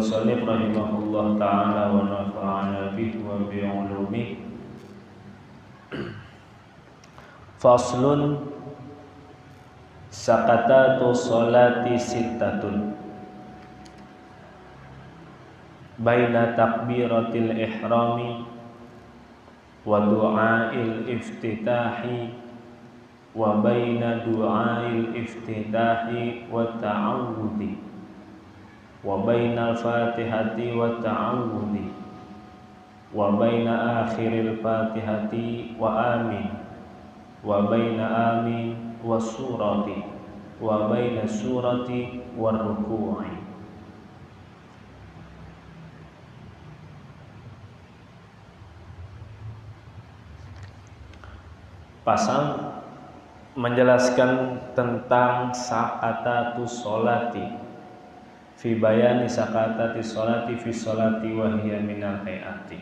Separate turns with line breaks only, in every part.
al-musannif rahimahullah ta'ala wa nafa'ana bihi wa bi'ulumihi. Faslun sakatatu sholati sittatun baina takbiratil ihrami wa du'ail iftitahi wa baina du'ail iftitahi wa ta'awudhi wa bainal fatihati wa ta'awudhi wa baina akhiril fatihati wa amin wa baina amin wa surati wa baina surati wa ruku'i. Pasal menjelaskan tentang sakatatu sholati fi bayani sakatati sholati fi sholati wa hiya minal hayati.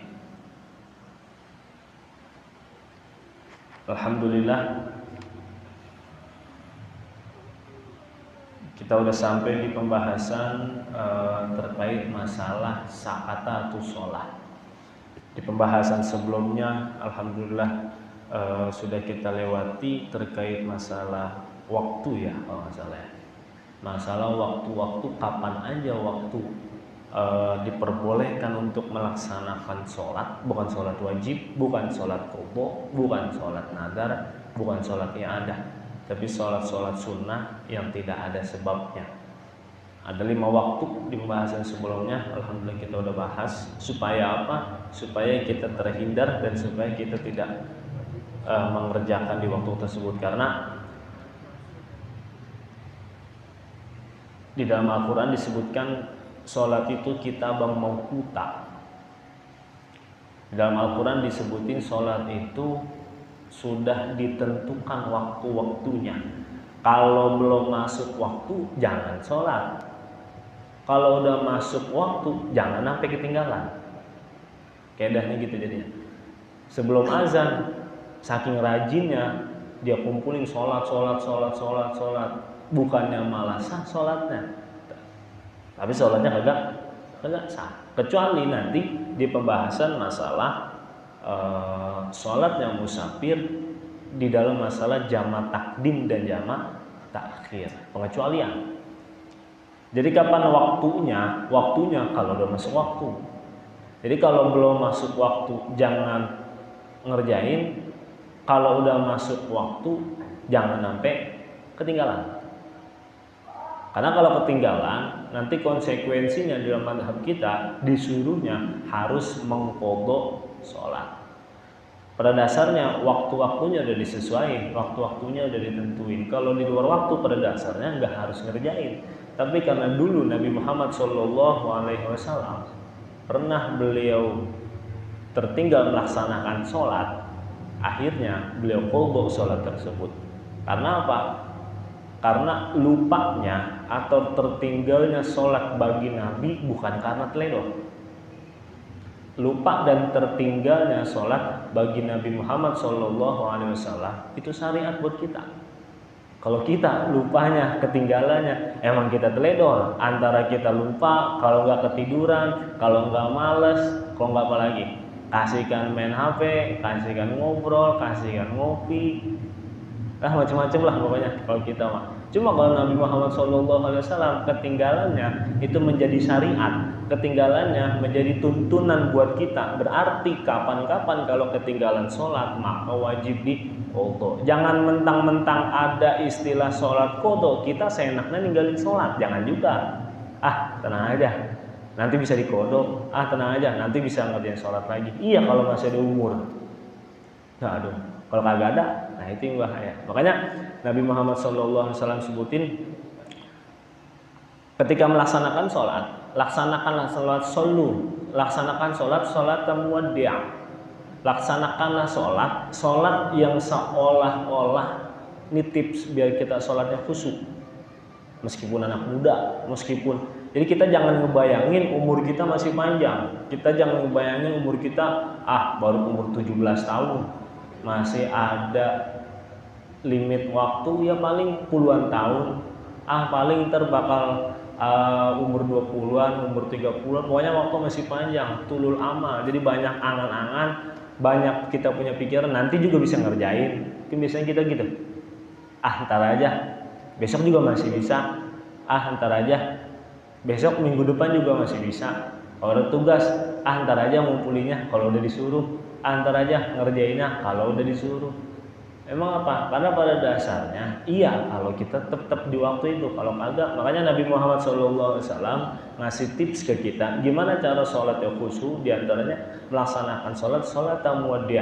Alhamdulillah, kita udah sampai di pembahasan terkait masalah sakatatu sholat. Di pembahasan sebelumnya alhamdulillah sudah kita lewati terkait masalah waktu ya, kalau nggak salah ya. Masalah waktu-waktu, kapan aja waktu diperbolehkan untuk melaksanakan sholat, bukan sholat wajib, bukan sholat qadha, bukan sholat nadar, bukan sholat i'adah, tapi sholat-sholat sunnah yang tidak ada sebabnya. Ada 5 waktu di pembahasan sebelumnya, alhamdulillah kita udah bahas. Supaya apa? Supaya kita terhindar dan supaya kita tidak mengerjakan di waktu tersebut, karena di dalam Al-Quran disebutkan sholat itu kitabang mawquta. Di dalam Al-Quran disebutin sholat itu sudah ditentukan waktu-waktunya. Kalau belum masuk waktu jangan sholat. Kalau udah masuk waktu jangan sampai ketinggalan. Kaidahnya gitu jadinya. Sebelum azan saking rajinnya dia kumpulin sholat. Bukannya malah sah sholatnya, tapi sholatnya kagak sah. Kecuali nanti di pembahasan masalah sholatnya musafir di dalam masalah jama' takdim dan jama' takhir, pengecualian. Jadi kapan waktunya? Waktunya kalau udah masuk waktu. Jadi kalau belum masuk waktu jangan ngerjain. Kalau udah masuk waktu jangan sampai ketinggalan. Karena kalau ketinggalan, nanti konsekuensinya dalam mazhab kita disuruhnya harus mengqadha sholat. Pada dasarnya waktu-waktunya udah disesuaikan, waktu-waktunya udah ditentuin. Kalau di luar waktu pada dasarnya nggak harus ngerjain. Tapi karena dulu Nabi Muhammad SAW pernah beliau tertinggal melaksanakan sholat, akhirnya beliau qadha sholat tersebut. Karena apa? Karena lupanya atau tertinggalnya sholat bagi Nabi bukan karena teledoh. Lupa dan tertinggalnya sholat bagi Nabi Muhammad SAW itu syariat buat kita. Kalau kita lupanya, ketinggalannya, emang kita teledoh. Antara kita lupa, kalau nggak ketiduran, kalau nggak males, kalau nggak apa lagi, kasihkan main HP, kasihkan ngobrol, kasihkan ngopi. Macam-macam lah pokoknya kalau kita mah. Cuma kalau Nabi Muhammad SAW ketinggalannya itu menjadi syariat, ketinggalannya menjadi tuntunan buat kita. Berarti kapan-kapan kalau ketinggalan sholat maka wajib diqadha. Jangan mentang-mentang ada istilah sholat qadha kita seenaknya ninggalin sholat. Jangan juga. Tenang aja, nanti bisa diqadha. Tenang aja, nanti bisa ngerjain sholat lagi. Iya kalau masih ada umur. Aduh, kalau kagak ada, nah itu yang bahaya. Makanya Nabi Muhammad SAW sebutin ketika melaksanakan sholat, laksanakanlah sholat laksanakan sholat muwaddi'. Laksanakanlah sholat yang seolah-olah ini tips biar kita sholatnya khusyuk. Meskipun anak muda, jadi kita jangan ngebayangin umur kita masih panjang. Kita jangan ngebayangin umur kita baru umur 17 tahun. Masih ada limit waktu ya paling puluhan tahun. Paling ntar bakal umur 20-an, umur 30-an, pokoknya waktu masih panjang, tulul amal. Jadi banyak angan-angan, banyak kita punya pikiran, nanti juga bisa ngerjain. Mungkin biasanya kita gitu. Ntar aja. Besok juga masih bisa. Ntar aja. Besok minggu depan juga masih bisa. Kalau ada tugas, ntar aja ngumpulinya kalau udah disuruh. Ntar aja ngerjainnya kalau udah disuruh. Emang apa? Karena pada dasarnya iya kalau kita tetap di waktu itu. Kalau kagak, makanya Nabi Muhammad SAW ngasih tips ke kita gimana cara sholat yang khusyuk. Diantaranya melaksanakan sholat tamuwaddi',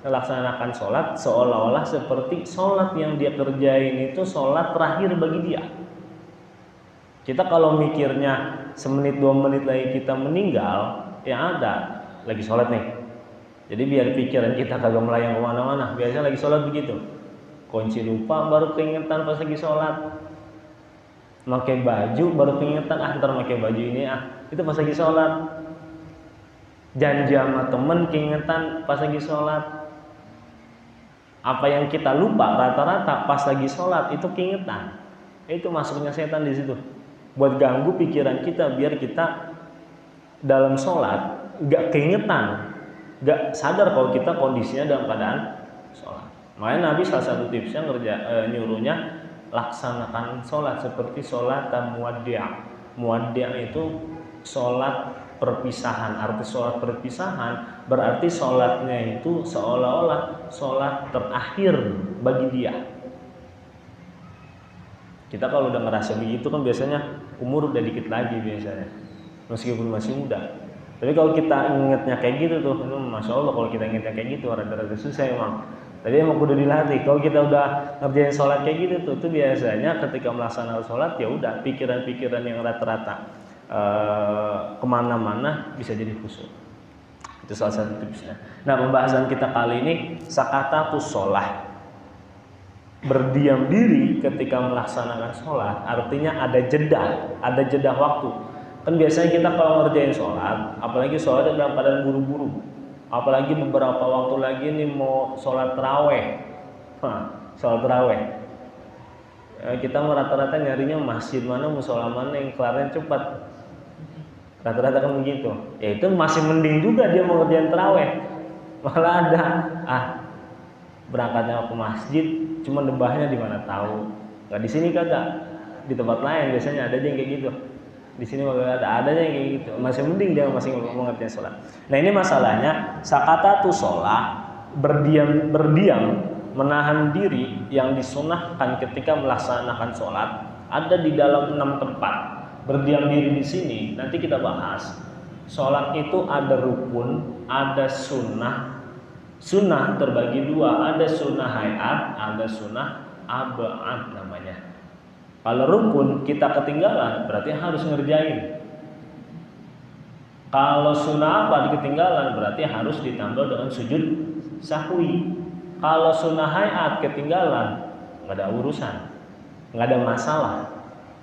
melaksanakan sholat seolah-olah seperti sholat yang dia kerjain itu sholat terakhir bagi dia. Kita kalau mikirnya semenit 2 menit lagi kita meninggal, ya ada lagi sholat nih. Jadi biar pikiran kita kagak melayang kemana-mana. Biasanya lagi sholat begitu. Kunci lupa baru keingetan pas lagi sholat. Pakai baju baru keingetan, ntar pakai baju ini itu pas lagi sholat. Janji sama temen keingetan pas lagi sholat. Apa yang kita lupa rata-rata pas lagi sholat itu keingetan. Itu masuknya setan di situ. Buat ganggu pikiran kita biar kita dalam sholat gak keingetan. Gak sadar kalau kita kondisinya dalam keadaan sholat. Makanya Nabi salah satu tipsnya nyuruhnya laksanakan sholat seperti sholat muwaddi'. Muwaddi' itu sholat perpisahan. Arti sholat perpisahan berarti sholatnya itu seolah-olah sholat terakhir bagi dia. Kita kalau udah ngerasa begitu kan biasanya umur udah dikit lagi biasanya, meskipun masih muda. Tapi kalau kita ingetnya kayak gitu tuh, masya Allah kalau kita ingetnya kayak gitu rada-rada susah emang. Tadi emang udah dilatih. Kalau kita udah ngerjain sholat kayak gitu tuh biasanya ketika melaksanakan sholat ya udah pikiran-pikiran yang rata-rata kemana-mana bisa jadi khusyuk. Itu salah satu tipsnya. Nah pembahasan kita kali ini sakatatus sholah, berdiam diri ketika melaksanakan sholat, artinya ada jeda waktu. Kan biasanya kita kalau ngerjain sholat, apalagi sholat dalam keadaan buru-buru, apalagi beberapa waktu lagi nih mau sholat taraweh, sholat taraweh. Kita rata-rata nyarinya masjid mana, musola mana yang kelarnya cepat. Rata-rata kan begitu. Ya itu masih mending juga dia mau ngerjain taraweh. Malah ada, berangkatnya ke masjid, cuma debahnya di mana tahu. Nggak di sini kagak, di tempat lain biasanya ada aja yang kayak gitu. Di sini ada adanya yang kayak gitu. Masih mending dia masih mengerti sholat. Nah ini masalahnya sakatatu sholat, berdiam menahan diri yang disunahkan ketika melaksanakan sholat ada di dalam 6 tempat. Berdiam diri di sini nanti kita bahas. Sholat itu ada rukun, ada sunnah. Sunnah terbagi 2, ada sunnah hayat, ada sunnah abad namanya. Kalau rukun kita ketinggalan berarti harus ngerjain. Kalau sunnah apa ketinggalan berarti harus ditambah dengan sujud sahwi. Kalau sunnah hayat ketinggalan nggak ada urusan, nggak ada masalah.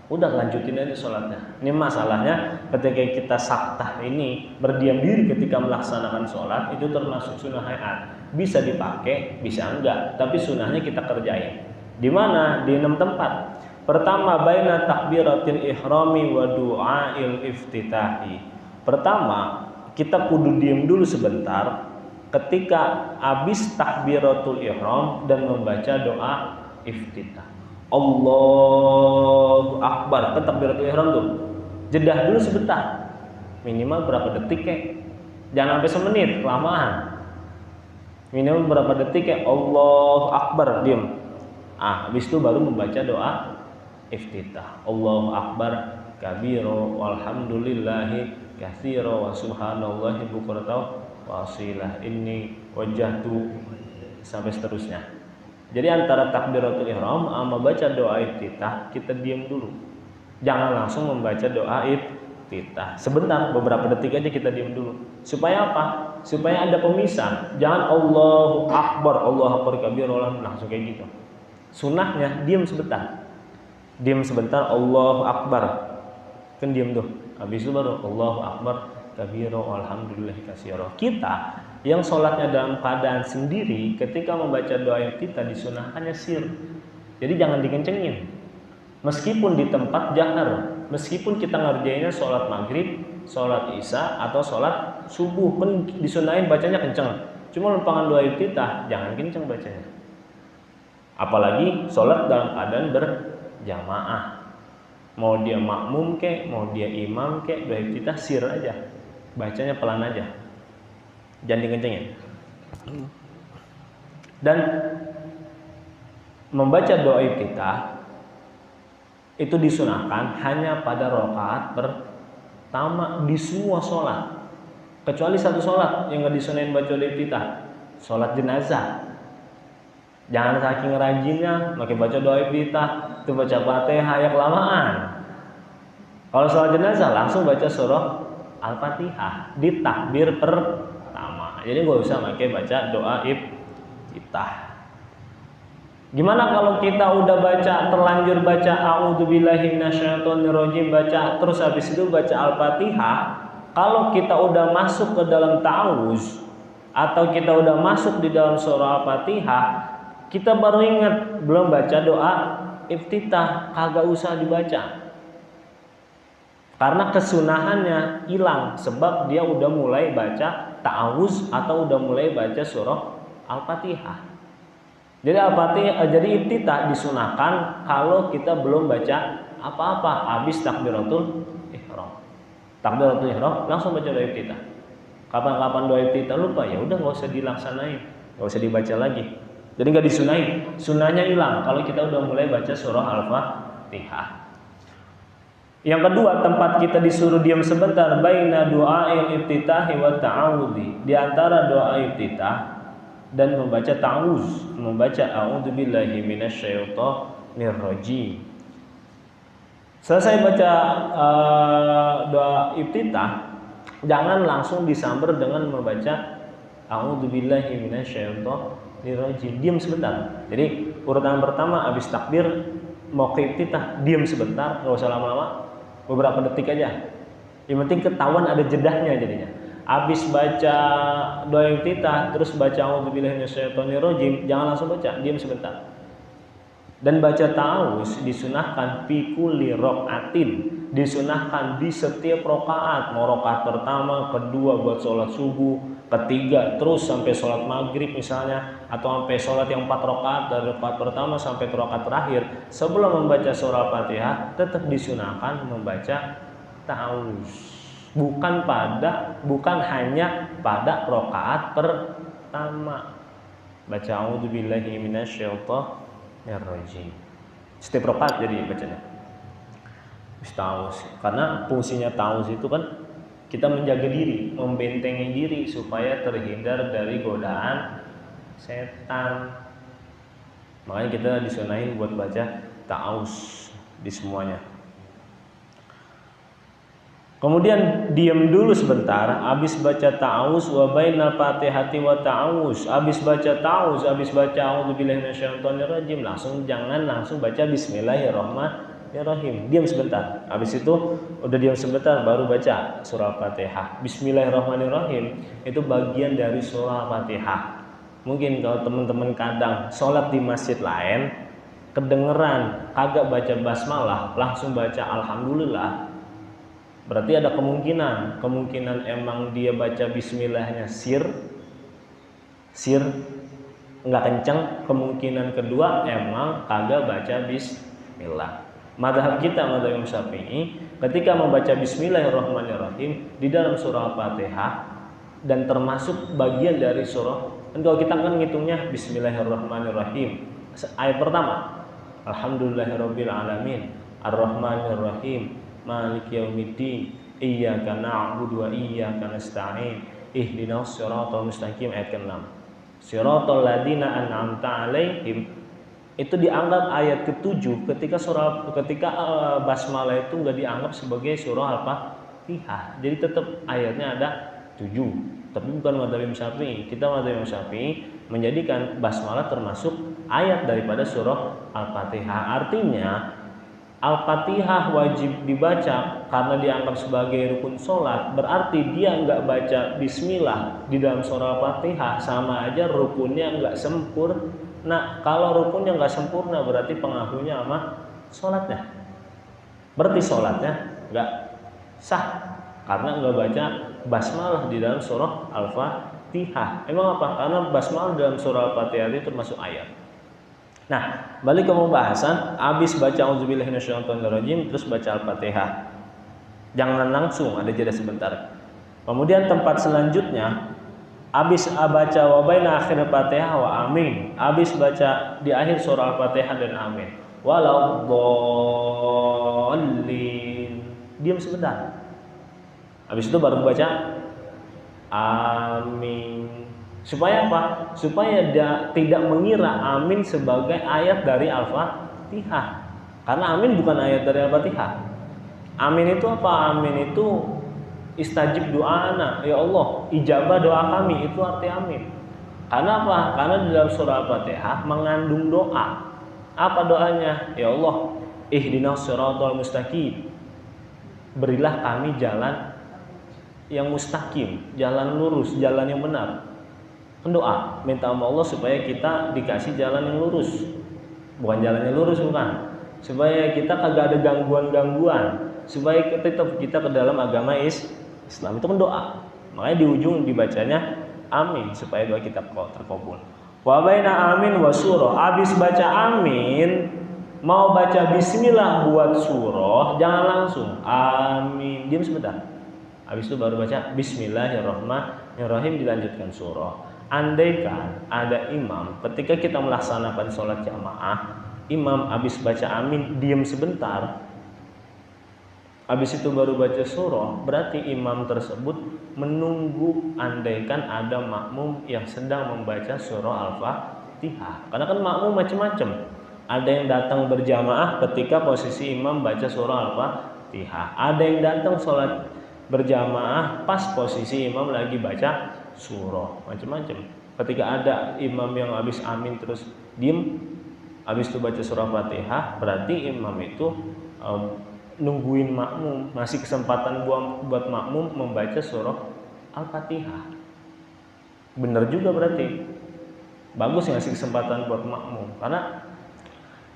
Udah lanjutin aja sholatnya. Ini masalahnya ketika kita saktah ini berdiam diri ketika melaksanakan sholat itu termasuk sunnah hayat. Bisa dipakai, bisa enggak. Tapi sunnahnya kita kerjain. Di mana? Di 6 tempat. Pertama, baina takbiratil ihrami wa du'ail iftitahi. Pertama, kita kudu diem dulu sebentar ketika habis takbiratul ihram dan membaca doa iftitah. Allahu Akbar. Kan takbiratul ihram tuh. Jedah dulu sebentar. Minimal berapa detik kek? Jangan sampai semenit, kelamaan. Minimal berapa detik kek? Allahu Akbar, diem. Habis itu baru membaca doa iftitah. Allahu Akbar kabiro walhamdulillahi katsiro wa subhanallahi bukratan wa asilah. Inni wajjahtu sampai seterusnya. Jadi antara takbiratul ihram sama baca doa iftitah kita diam dulu. Jangan langsung membaca doa iftitah. Sebentar, beberapa detik aja kita diam dulu. Supaya apa? Supaya ada pemisah. Jangan Allahu Akbar kabiro langsung kayak gitu. Sunnahnya diam sebentar. Diam sebentar, Allahu Akbar. Kan diam tuh. Habis itu baru Allahu Akbar kabiro walhamdulillahi katsiro. Kita yang sholatnya dalam keadaan sendiri ketika membaca doa yang kita disunahkannya sir. Jadi jangan dikencengin. Meskipun di tempat jahar, Meskipun kita ngerjainnya sholat maghrib, sholat isya, atau sholat subuh pun disunahin bacanya kenceng. Cuma lempangan doa iftitah jangan kenceng bacanya. Apalagi sholat dalam keadaan berjamaah. Mau dia makmum kek, mau dia imam kek, doa iftitah sir aja. Bacanya pelan aja. Jangan dikencengin. Dan membaca doa iftitah itu disunahkan hanya pada rakaat pertama di semua sholat, kecuali satu sholat yang nggak disunahin baca doa iftitah, sholat jenazah. Jangan saking rajinnya pakai baca doa iftitah, itu baca Fatihah ya kelamaan. Kalau sholat jenazah langsung baca surah Al-Fatihah di takbir pertama. Jadi nggak usah pakai baca doa iftitah. Gimana kalau kita udah baca, terlanjur baca a'udzubillahi minasyaitonirrajim, baca terus habis itu baca Al-Fatihah, kalau kita udah masuk ke dalam ta'awuz atau kita udah masuk di dalam surah Al-Fatihah, kita baru ingat belum baca doa iftitah, kagak usah dibaca. Karena kesunahannya hilang sebab dia udah mulai baca ta'awuz atau udah mulai baca surah Al-Fatihah. Jadi jadi iftitah disunahkan kalau kita belum baca apa-apa habis takbiratul ihram. Takbiratul ihram langsung baca doa iftitah. Kapan-kapan doa iftitah lupa ya udah nggak usah dilaksanain, nggak usah dibaca lagi. Jadi nggak disunahin, sunahnya hilang kalau kita udah mulai baca surah Al-Fatihah. Yang kedua, tempat kita disuruh diam sebentar baina du'ail iftitahi wa ta'awudhi. Di antara doa iftitah dan membaca ta'awuz, membaca a'udzubillahi minasyaitonirrajim. Selesai baca doa iftitah, jangan langsung disamber dengan membaca a'udzubillahi minasyaitonirrajim. Diam sebentar. Jadi urutan pertama habis takbir mau ke iftitah, diam sebentar, nggak usah lama-lama, beberapa detik aja. Yang penting ketahuan ada jedahnya jadinya. Habis baca doa iftitah terus baca a'udzubillahi minasyaitonirrajim, jangan langsung baca, diam sebentar. Dan baca ta'awuz disunahkan fi kulli raqatin, disunahkan di setiap rakaat, mau rakaat pertama, kedua buat sholat subuh, ketiga terus sampai sholat maghrib misalnya, atau sampai sholat yang 4 rakaat dari rakaat pertama sampai rakaat terakhir. Sebelum membaca surah Al-Fatihah tetap disunahkan membaca ta'awuz. Bukan hanya pada rakaat pertama. Baca a'udzubillahi minasyaitonirrajim. Setiap rakaat jadi bacanya. Ta'awuz. Karena fungsinya ta'awuz itu kan kita menjaga diri, membentengi diri supaya terhindar dari godaan setan. Makanya kita disunahin buat baca ta'awuz di semuanya. Kemudian diam dulu sebentar, habis baca ta'awuz wa bainal fatihati wa ta'awuz. Habis baca ta'awuz, habis baca a'udzubillahi minasyaitonirrajim, jangan langsung baca bismillahirrahmanirrahim. Diam sebentar. Habis itu udah diam sebentar baru baca surah Fatihah. Bismillahirrahmanirrahim itu bagian dari surah Fatihah. Mungkin kalau teman-teman kadang sholat di masjid lain kedengeran kagak baca basmalah, langsung baca alhamdulillah. Berarti ada kemungkinan emang dia baca bismillahnya sir nggak kenceng. Kemungkinan kedua emang kagak baca bismillah. Mazhab kita, mazhab Imam Syafi'i, ketika membaca bismillahirrahmanirrahim di dalam surah Al-Fatihah dan termasuk bagian dari surah, kan kalau kita kan ngitungnya bismillahirrahmanirrahim. Ayat pertama, alhamdulillahirabbil alamin, arrahmanirrahim, maliki yaumiddin, iyyaka na'budu wa iyyaka nasta'in, ihdinas siratal mustaqim. Ayat ke-6, siratal ladzina an'amta 'alaihim, itu dianggap ayat ke-7 ketika basmalah itu enggak dianggap sebagai surah Al-Fatihah. Jadi tetap ayatnya ada 7. Tapi bukan mazhab Imam Syafi'i. Kita mazhab Imam Syafi'i menjadikan basmalah termasuk ayat daripada surah Al-Fatihah. Artinya Al-Fatihah wajib dibaca karena dianggap sebagai rukun sholat. Berarti dia nggak baca bismillah di dalam surah Al-Fatihah, sama aja rukunnya nggak sempurna. Kalau rukunnya nggak sempurna berarti pengaruhnya sama sholatnya. berarti sholatnya nggak sah karena nggak baca basmalah di dalam surah Al-Fatihah. Emang apa? Karena basmalah dalam surah Al-Fatihah itu termasuk ayat. Nah, balik ke pembahasan, habis baca auzubillahi minasyaitonirrajim terus baca Al-Fatihah. Jangan langsung, ada jeda sebentar. Kemudian tempat selanjutnya, habis baca wa baina akhir Al-Fatihah wa amin. Habis baca di akhir surah Al-Fatihah dan amin. Walau dhalin. Diam sebentar. Habis itu baru baca amin. Supaya apa? Supaya dia tidak mengira amin sebagai ayat dari Al-Fatihah. Karena amin bukan ayat dari Al-Fatihah. Amin itu apa? Amin itu istajib doana, ya Allah, ijabah doa kami, itu arti amin. Karena apa? Karena di dalam surah Al-Fatihah mengandung doa. Apa doanya? Ya Allah, ihdinas siratal mustaqim. Berilah kami jalan yang mustaqim, jalan lurus, jalan yang benar. Doa, minta sama Allah supaya kita dikasih jalan yang lurus. Bukan jalan yang lurus, bukan. Supaya kita kagak ada gangguan-gangguan. Supaya tetap kita ke dalam agama Islam, itu kan doa. Makanya di ujung dibacanya amin supaya doa kita terkabul. Wa baina amin wa surah. Habis baca amin, mau baca bismillah buat surah, jangan langsung amin. Diam sebentar. Habis itu baru baca bismillahirrahmanirrahim, dilanjutkan surah. Andaikan ada imam ketika kita melaksanakan sholat jamaah, imam habis baca amin diam sebentar, habis itu baru baca surah, berarti imam tersebut menunggu andaikan ada makmum yang sedang membaca surah Al-Fatihah. Karena kan makmum macam-macam. Ada yang datang berjamaah ketika posisi imam baca surah Al-Fatihah. Ada yang datang sholat berjamaah pas posisi imam lagi baca surah, macam-macam. Ketika ada imam yang habis amin terus diem, habis itu baca surah Fatihah, berarti imam itu nungguin makmum, masih kesempatan buat makmum membaca surah Al-Fatihah. Bener juga berarti, bagus ngasih kesempatan buat makmum. Karena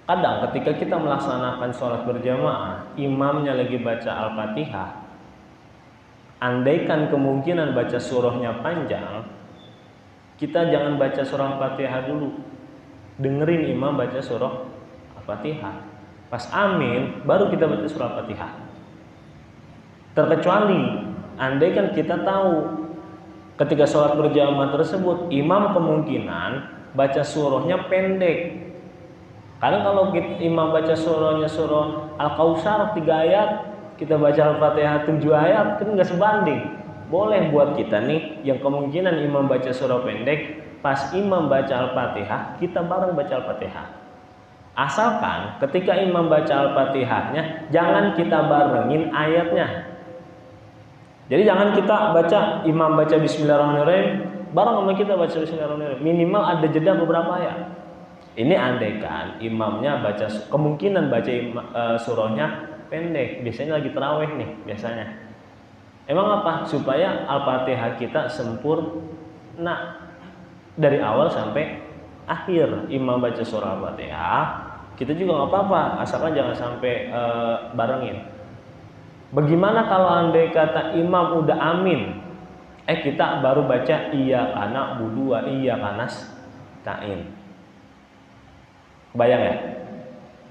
kadang ketika kita melaksanakan sholat berjamaah, imamnya lagi baca Al-Fatihah, andaikan kemungkinan baca surahnya panjang, kita jangan baca surah Al-Fatihah dulu, dengerin imam baca surah Al-Fatihah. Pas amin baru kita baca surah Al-Fatihah. Terkecuali andaikan kita tahu ketika sholat berjamaah tersebut imam kemungkinan baca surahnya pendek. Karena kalau imam baca surahnya surah Al-Kautsar 3 ayat, kita baca Al-Fatihah 7 ayat, kan nggak sebanding. Boleh buat kita nih yang kemungkinan imam baca surah pendek, pas imam baca Al-Fatihah kita bareng baca Al-Fatihah. Asalkan ketika imam baca Al-Fatihahnya jangan kita barengin ayatnya. Jadi jangan kita baca, imam baca Bismillahirrahmanirrahim bareng sama kita baca Bismillahirrahmanirrahim. Minimal ada jeda beberapa ayat. Ini andaikan imamnya baca, kemungkinan baca surahnya pendek, biasanya lagi tarawih nih biasanya. Emang apa? Supaya Al-Fatihah kita sempurna dari awal sampai akhir. Imam baca surah Al-Fatihah, kita juga nggak apa-apa, asalkan jangan sampai barengin. Bagaimana kalau andai kata imam udah amin, kita baru baca iya kana budu wa iya kanas tain. Bayang ya?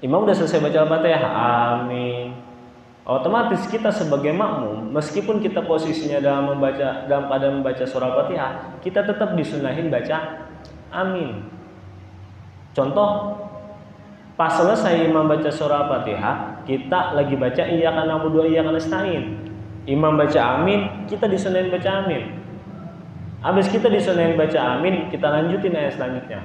Imam udah selesai baca Al-Fatihah, amin. Otomatis kita sebagai makmum, meskipun kita posisinya dalam keadaan membaca surah Al-Fatihah, kita tetap disunahin baca amin. Contoh, pas selesai imam baca surah Al-Fatihah, kita lagi baca iyyaka na'budu wa iyyaka nasta'in. Imam baca amin, kita disunahin baca amin. Habis kita disunahin baca amin, kita lanjutin ayat selanjutnya.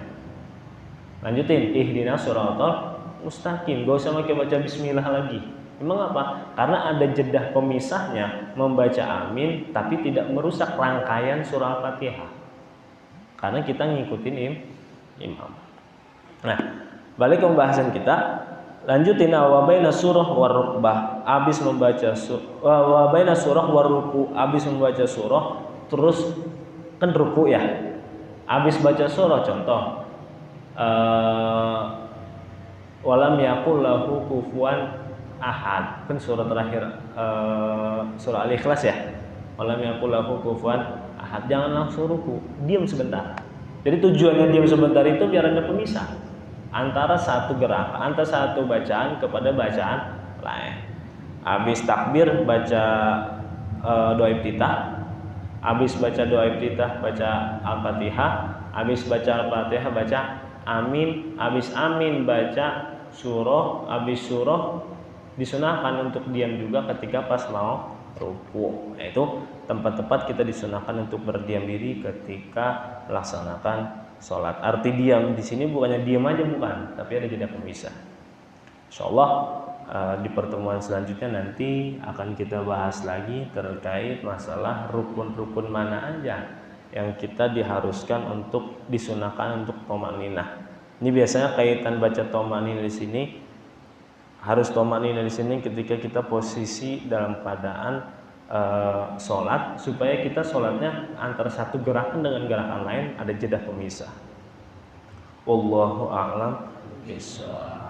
Lanjutin ihdinas siratal mustaqim, gak usah pakai baca bismillah lagi. Emang apa? Karena ada jeda pemisahnya membaca amin tapi tidak merusak rangkaian surah Al-Fatihah. Karena kita ngikutin imam. Nah, balik ke pembahasan kita, lanjutin wa baina surah war rukbah, habis membaca wa baina surah war ruku, habis membaca surah terus kan ruku ya. Habis baca surah, contoh walam yakul lahu kufuwan ahad. Kan surah terakhir surah Al-Ikhlas ya. Walam yakul lahu kufuwan ahad. Jangan langsung ruku, diam sebentar. Jadi tujuannya diam sebentar itu biar ada pemisah antara satu gerakan, antara satu bacaan kepada bacaan lain. Habis takbir baca doa iftitah, habis baca doa iftitah baca Al-Fatihah, habis baca Al-Fatihah baca amin, habis amin baca surah, habis surah disunahkan untuk diam juga ketika pas mau ruku. Nah, itu tempat-tempat kita disunahkan untuk berdiam diri ketika melaksanakan sholat. Arti diam di sini bukannya diam aja, bukan, tapi ada jeda pemisah. Insyaallah di pertemuan selanjutnya nanti akan kita bahas lagi terkait masalah rukun-rukun mana aja yang kita diharuskan untuk disunahkan untuk tomaninah. Ini biasanya kaitan baca tomaninah di sini, harus tomaninah di sini ketika kita posisi dalam keadaan sholat, supaya kita sholatnya antara satu gerakan dengan gerakan lain ada jeda pemisah. Wallahu a'lam bishawab.